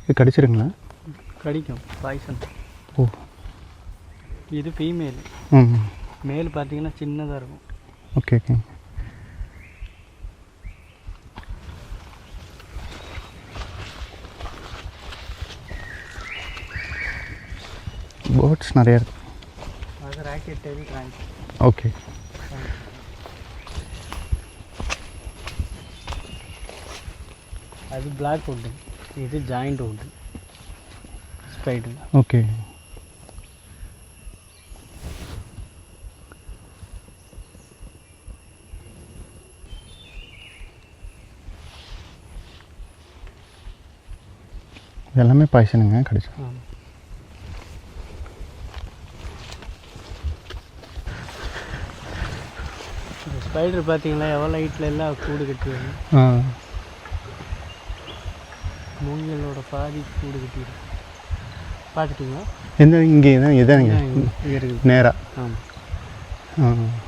இது கடிச்சிருங்களா? கடிக்கும், பாய்சன். ஓ, இது ஃபீமேல். ம், மேல் பார்த்தீங்கன்னா சின்னதாக இருக்கும். Okay okay. பேர்ட்ஸ் நிறையா இருக்கு. அது ராக்கெட் டெய்ல் கிராண்ட். ஓகே. அது பிளாக் வுட்டு, இது ஜாயிண்ட் வுட்டு ஸ்பைடர். ஓகே. எல்லாமே பாய்சனுங்க கடிச்சா? ஆமாம். இந்த ஸ்பைடர் பார்த்தீங்களா எவ்வளோ ஹைட்டில் எல்லாம் கூடு கட்டிடுது. ஆ, மூங்கிலோட பாதி கூடு கட்டிடுது. பார்த்துட்டிங்களா? எந்த இங்கே தான் எதானுங்க இங்கே இருக்குது. நேராக? ஆமாம். ஆ,